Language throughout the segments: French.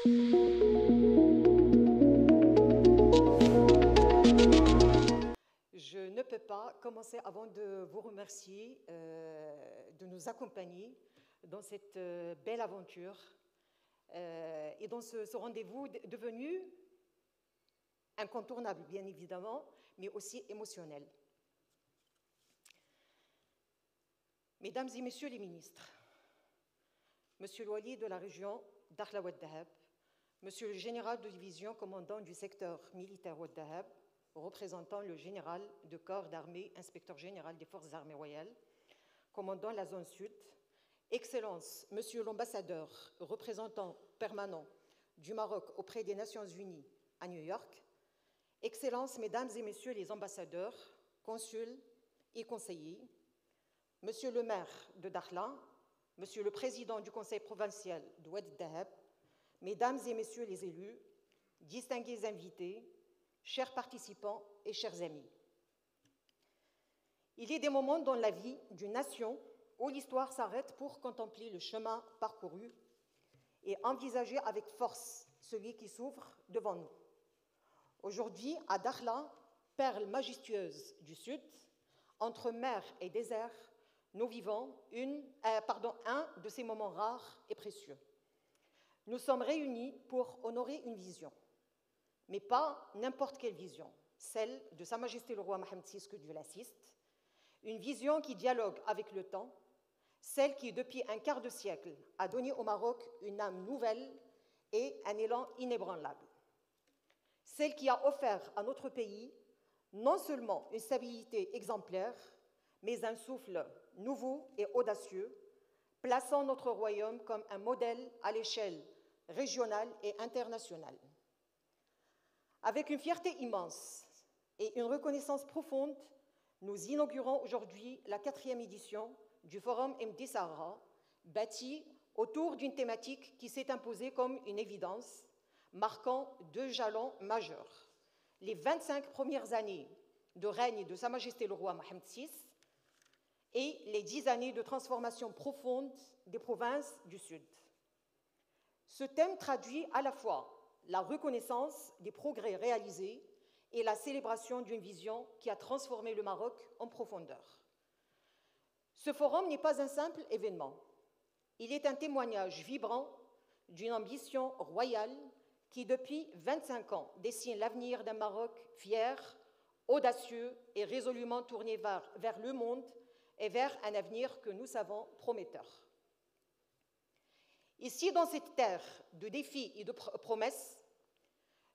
Je ne peux pas commencer avant de vous remercier de nous accompagner dans cette belle aventure et dans ce rendez-vous devenu incontournable, bien évidemment, mais aussi émotionnel. Mesdames et Messieurs les ministres, Monsieur le Wali de la région Dakhla Oued Dahab, Monsieur le général de division commandant du secteur militaire Oued Dahab, représentant le général de corps d'armée, inspecteur général des forces armées royales, commandant la zone sud, Excellences, Monsieur l'ambassadeur, représentant permanent du Maroc auprès des Nations Unies à New York, Excellences, Mesdames et Messieurs les ambassadeurs, consuls et conseillers, Monsieur le maire de Dakhla, Monsieur le président du conseil provincial de Oued Dahab, Mesdames et Messieurs les élus, distingués invités, chers participants et chers amis. Il y a des moments dans la vie d'une nation où l'histoire s'arrête pour contempler le chemin parcouru et envisager avec force celui qui s'ouvre devant nous. Aujourd'hui, à Dakhla, perle majestueuse du Sud, entre mer et désert, nous vivons un de ces moments rares et précieux. Nous sommes réunis pour honorer une vision, mais pas n'importe quelle vision, celle de Sa Majesté le roi Mohammed VI, que Dieu l'assiste, une vision qui dialogue avec le temps, celle qui, depuis un quart de siècle, a donné au Maroc une âme nouvelle et un élan inébranlable. Celle qui a offert à notre pays non seulement une stabilité exemplaire, mais un souffle nouveau et audacieux, plaçant notre royaume comme un modèle à l'échelle régionale et internationale. Avec une fierté immense et une reconnaissance profonde, nous inaugurons aujourd'hui la 4e édition du Forum MD Sahara, bâti autour d'une thématique qui s'est imposée comme une évidence, marquant 2 jalons majeurs. Les 25 premières années de règne de Sa Majesté le roi Mohammed VI et les 10 années de transformation profonde des provinces du Sud. Ce thème traduit à la fois la reconnaissance des progrès réalisés et la célébration d'une vision qui a transformé le Maroc en profondeur. Ce forum n'est pas un simple événement. Il est un témoignage vibrant d'une ambition royale qui, depuis 25 ans, dessine l'avenir d'un Maroc fier, audacieux et résolument tourné vers le monde et vers un avenir que nous savons prometteur. Ici, dans cette terre de défis et de promesses,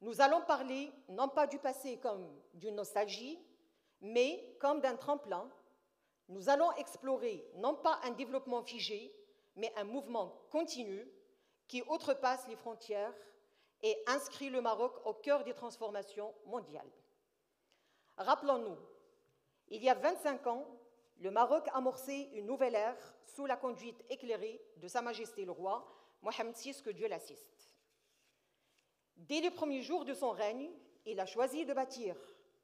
nous allons parler non pas du passé comme d'une nostalgie, mais comme d'un tremplin. Nous allons explorer non pas un développement figé, mais un mouvement continu qui outrepasse les frontières et inscrit le Maroc au cœur des transformations mondiales. Rappelons-nous, il y a 25 ans, le Maroc amorçait une nouvelle ère sous la conduite éclairée de Sa Majesté le roi Mohammed VI, que Dieu l'assiste. Dès les premiers jours de son règne, il a choisi de bâtir,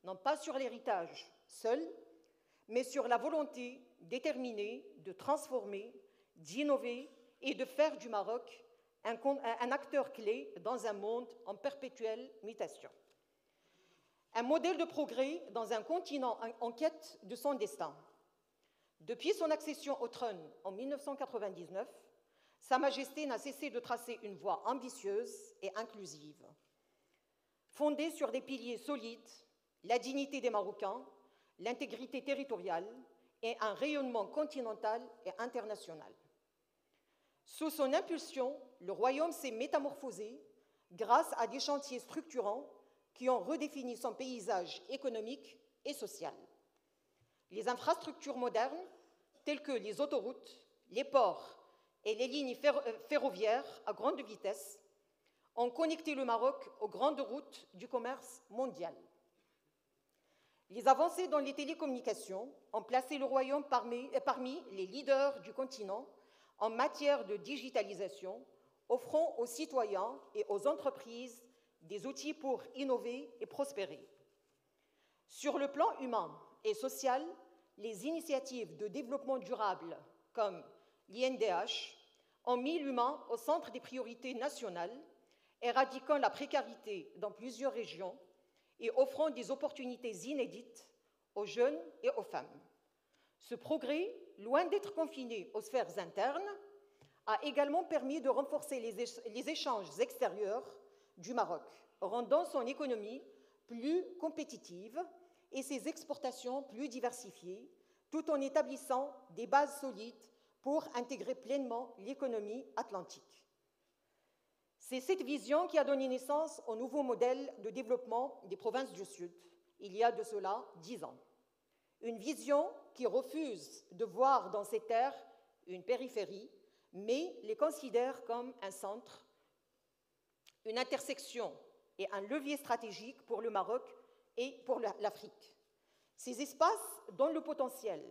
non pas sur l'héritage seul, mais sur la volonté déterminée de transformer, d'innover et de faire du Maroc un acteur clé dans un monde en perpétuelle mutation. Un modèle de progrès dans un continent en quête de son destin. Depuis son accession au trône en 1999, Sa Majesté n'a cessé de tracer une voie ambitieuse et inclusive, fondée sur des piliers solides, la dignité des Marocains, l'intégrité territoriale et un rayonnement continental et international. Sous son impulsion, le royaume s'est métamorphosé grâce à des chantiers structurants qui ont redéfini son paysage économique et social. Les infrastructures modernes, telles que les autoroutes, les ports et les lignes ferroviaires à grande vitesse, ont connecté le Maroc aux grandes routes du commerce mondial. Les avancées dans les télécommunications ont placé le royaume parmi les leaders du continent en matière de digitalisation, offrant aux citoyens et aux entreprises des outils pour innover et prospérer. Sur le plan humain et social, les initiatives de développement durable comme l'INDH ont mis l'humain au centre des priorités nationales éradiquant la précarité dans plusieurs régions et offrant des opportunités inédites aux jeunes et aux femmes. Ce progrès, loin d'être confiné aux sphères internes, a également permis de renforcer les échanges extérieurs du Maroc, rendant son économie plus compétitive et ses exportations plus diversifiées, tout en établissant des bases solides pour intégrer pleinement l'économie atlantique. C'est cette vision qui a donné naissance au nouveau modèle de développement des provinces du Sud, il y a de cela 10 ans. Une vision qui refuse de voir dans ces terres une périphérie, mais les considère comme un centre, une intersection et un levier stratégique pour le Maroc et pour l'Afrique. Ces espaces dont le potentiel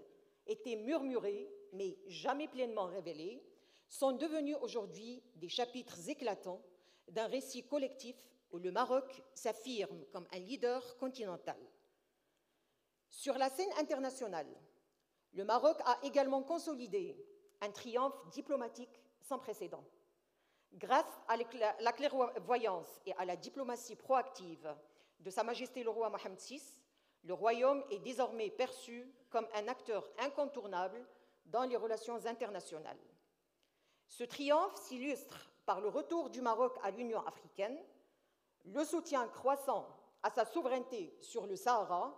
était murmuré, mais jamais pleinement révélé, sont devenus aujourd'hui des chapitres éclatants d'un récit collectif où le Maroc s'affirme comme un leader continental. Sur la scène internationale, le Maroc a également consolidé un triomphe diplomatique sans précédent. Grâce à la clairvoyance et à la diplomatie proactive de Sa Majesté le roi Mohammed VI, le royaume est désormais perçu comme un acteur incontournable dans les relations internationales. Ce triomphe s'illustre par le retour du Maroc à l'Union africaine, le soutien croissant à sa souveraineté sur le Sahara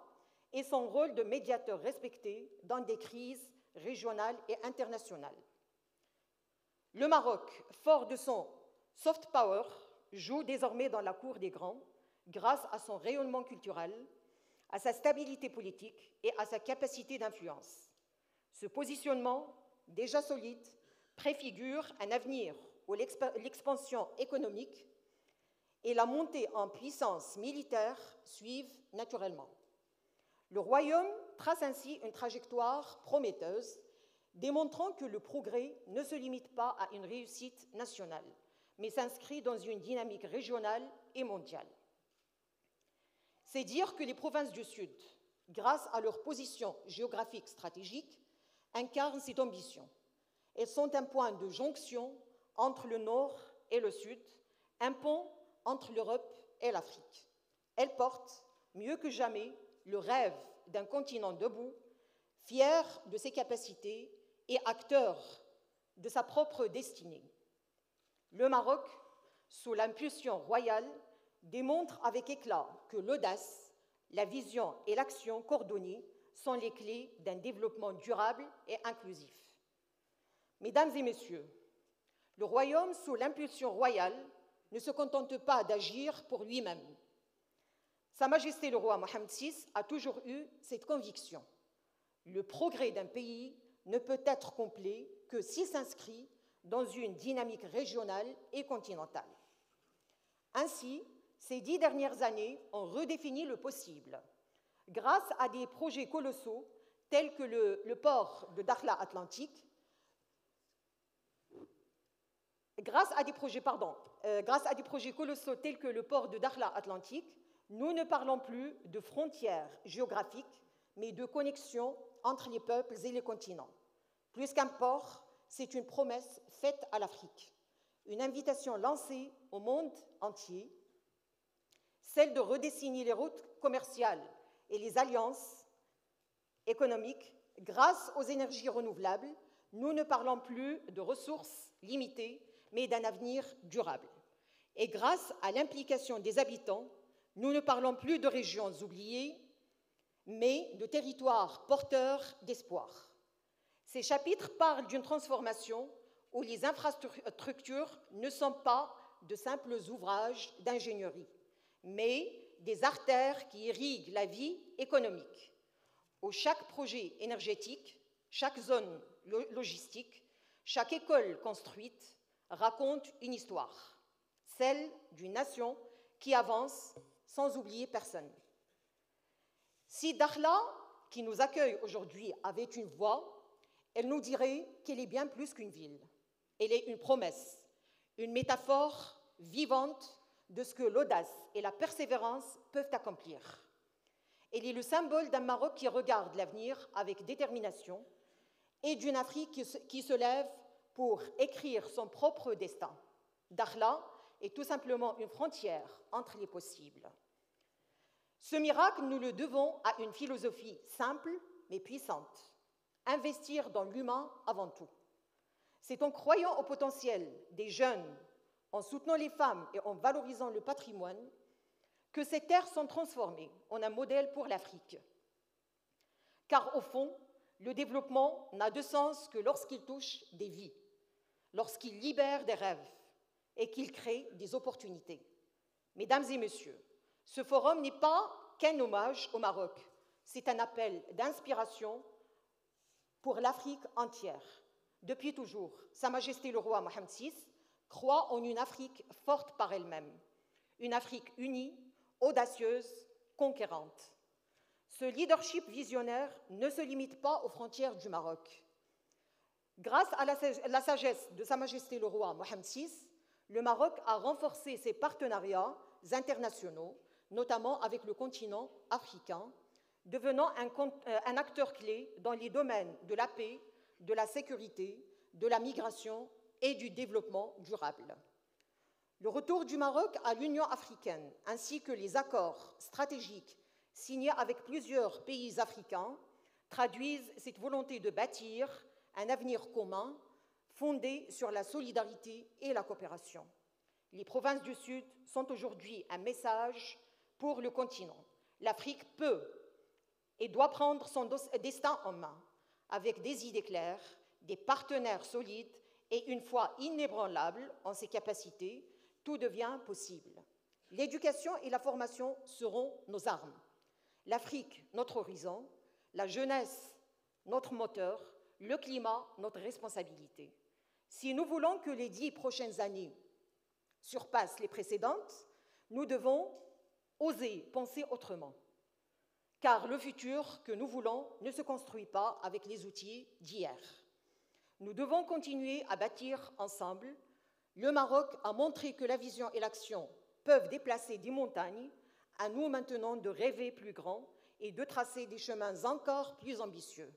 et son rôle de médiateur respecté dans des crises régionales et internationales. Le Maroc, fort de son soft power, joue désormais dans la cour des grands grâce à son rayonnement culturel, à sa stabilité politique et à sa capacité d'influence. Ce positionnement, déjà solide, préfigure un avenir où l'expansion économique et la montée en puissance militaire suivent naturellement. Le royaume trace ainsi une trajectoire prometteuse, démontrant que le progrès ne se limite pas à une réussite nationale, mais s'inscrit dans une dynamique régionale et mondiale. C'est dire que les provinces du Sud, grâce à leur position géographique stratégique, incarnent cette ambition. Elles sont un point de jonction entre le Nord et le Sud, un pont entre l'Europe et l'Afrique. Elles portent, mieux que jamais, le rêve d'un continent debout, fier de ses capacités et acteur de sa propre destinée. Le Maroc, sous l'impulsion royale, démontre avec éclat que l'audace, la vision et l'action coordonnée sont les clés d'un développement durable et inclusif. Mesdames et messieurs, le royaume, sous l'impulsion royale, ne se contente pas d'agir pour lui-même. Sa Majesté le roi Mohammed VI a toujours eu cette conviction. Le progrès d'un pays ne peut être complet que s'il s'inscrit dans une dynamique régionale et continentale. Ainsi, ces 10 dernières années ont redéfini le possible. Grâce à des projets colossaux tels que le port de Dakhla Atlantique, grâce à des projets colossaux tels que le port de Dakhla Atlantique, nous ne parlons plus de frontières géographiques, mais de connexions entre les peuples et les continents. Plus qu'un port, c'est une promesse faite à l'Afrique, une invitation lancée au monde entier, celle de redessiner les routes commerciales et les alliances économiques grâce aux énergies renouvelables. Nous ne parlons plus de ressources limitées, mais d'un avenir durable. Et grâce à l'implication des habitants, nous ne parlons plus de régions oubliées, mais de territoires porteurs d'espoir. Ces chapitres parlent d'une transformation où les infrastructures ne sont pas de simples ouvrages d'ingénierie, mais des artères qui irriguent la vie économique, où chaque projet énergétique, chaque zone logistique, chaque école construite raconte une histoire, celle d'une nation qui avance sans oublier personne. Si Dakhla, qui nous accueille aujourd'hui, avait une voix, elle nous dirait qu'elle est bien plus qu'une ville. Elle est une promesse, une métaphore vivante de ce que l'audace et la persévérance peuvent accomplir. Elle est le symbole d'un Maroc qui regarde l'avenir avec détermination et d'une Afrique qui se lève pour écrire son propre destin. Dakhla, est tout simplement une frontière entre les possibles. Ce miracle, nous le devons à une philosophie simple mais puissante. Investir dans l'humain avant tout. C'est en croyant au potentiel des jeunes, en soutenant les femmes et en valorisant le patrimoine, que ces terres sont transformées en un modèle pour l'Afrique. Car au fond, le développement n'a de sens que lorsqu'il touche des vies, lorsqu'il libère des rêves et qu'il crée des opportunités. Mesdames et messieurs, ce forum n'est pas qu'un hommage au Maroc, c'est un appel d'inspiration pour l'Afrique entière. Depuis toujours, Sa Majesté le roi Mohammed VI croit en une Afrique forte par elle-même, une Afrique unie, audacieuse, conquérante. Ce leadership visionnaire ne se limite pas aux frontières du Maroc. Grâce à la sagesse de Sa Majesté le roi Mohammed VI, le Maroc a renforcé ses partenariats internationaux, notamment avec le continent africain, devenant un acteur clé dans les domaines de la paix, de la sécurité, de la migration et du développement durable. Le retour du Maroc à l'Union africaine, ainsi que les accords stratégiques signés avec plusieurs pays africains, traduisent cette volonté de bâtir un avenir commun fondé sur la solidarité et la coopération. Les provinces du Sud sont aujourd'hui un message pour le continent. L'Afrique peut et doit prendre son destin en main, avec des idées claires, des partenaires solides et une foi inébranlable en ses capacités, tout devient possible. L'éducation et la formation seront nos armes. L'Afrique, notre horizon, la jeunesse, notre moteur, le climat, notre responsabilité. Si nous voulons que les 10 prochaines années surpassent les précédentes, nous devons oser penser autrement. Car le futur que nous voulons ne se construit pas avec les outils d'hier. Nous devons continuer à bâtir ensemble. Le Maroc a montré que la vision et l'action peuvent déplacer des montagnes. À nous maintenant de rêver plus grand et de tracer des chemins encore plus ambitieux.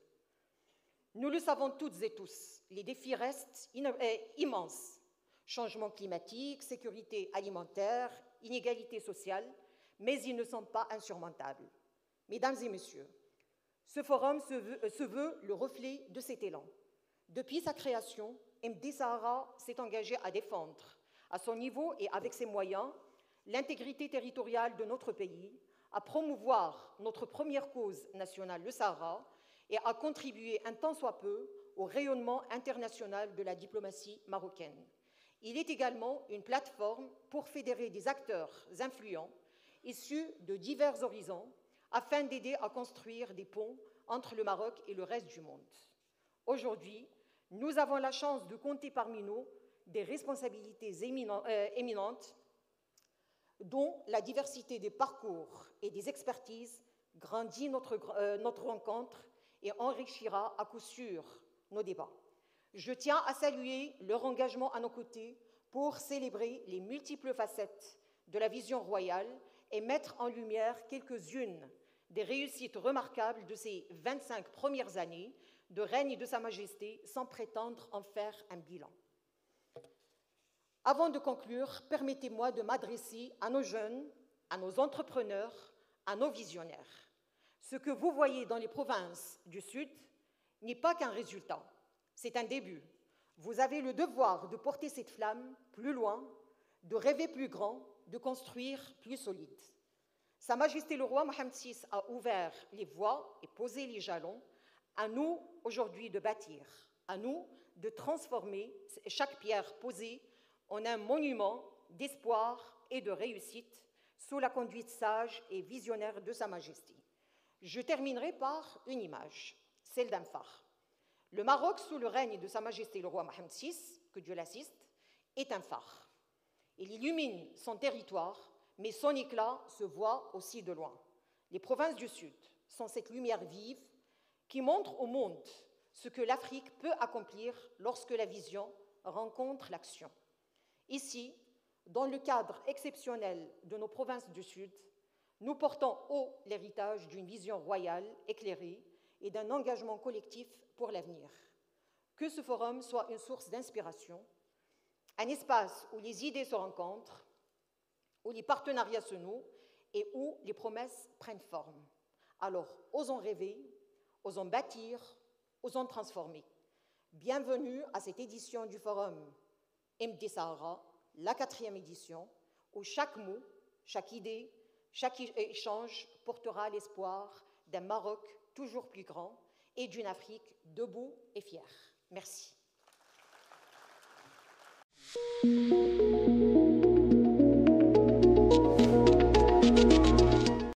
Nous le savons toutes et tous, les défis restent immenses. Changement climatique, sécurité alimentaire, inégalité sociale, mais ils ne sont pas insurmontables. Mesdames et messieurs, ce forum se veut le reflet de cet élan. Depuis sa création, MD Sahara s'est engagé à défendre, à son niveau et avec ses moyens, l'intégrité territoriale de notre pays, à promouvoir notre première cause nationale, le Sahara, et à contribuer un tant soit peu au rayonnement international de la diplomatie marocaine. Il est également une plateforme pour fédérer des acteurs influents issus de divers horizons afin d'aider à construire des ponts entre le Maroc et le reste du monde. Aujourd'hui, nous avons la chance de compter parmi nous des responsabilités éminentes dont la diversité des parcours et des expertises grandit notre rencontre et enrichira à coup sûr nos débats. Je tiens à saluer leur engagement à nos côtés pour célébrer les multiples facettes de la vision royale et mettre en lumière quelques-unes des réussites remarquables de ces 25 premières années de règne de Sa Majesté sans prétendre en faire un bilan. Avant de conclure, permettez-moi de m'adresser à nos jeunes, à nos entrepreneurs, à nos visionnaires. Ce que vous voyez dans les provinces du Sud n'est pas qu'un résultat, c'est un début. Vous avez le devoir de porter cette flamme plus loin, de rêver plus grand, de construire plus solide. Sa Majesté le roi Mohammed VI a ouvert les voies et posé les jalons. À nous aujourd'hui de bâtir, à nous de transformer chaque pierre posée en un monument d'espoir et de réussite sous la conduite sage et visionnaire de Sa Majesté. Je terminerai par une image, celle d'un phare. Le Maroc, sous le règne de Sa Majesté le roi Mohammed VI, que Dieu l'assiste, est un phare. Il illumine son territoire, mais son éclat se voit aussi de loin. Les provinces du Sud sont cette lumière vive qui montre au monde ce que l'Afrique peut accomplir lorsque la vision rencontre l'action. Ici, dans le cadre exceptionnel de nos provinces du Sud, nous portons haut l'héritage d'une vision royale éclairée et d'un engagement collectif pour l'avenir. Que ce forum soit une source d'inspiration un espace où les idées se rencontrent, où les partenariats se nouent et où les promesses prennent forme. Alors, osons rêver, osons bâtir, osons transformer. Bienvenue à cette édition du Forum MD Sahara, la 4e édition, où chaque mot, chaque idée, chaque échange portera l'espoir d'un Maroc toujours plus grand et d'une Afrique debout et fière. Merci.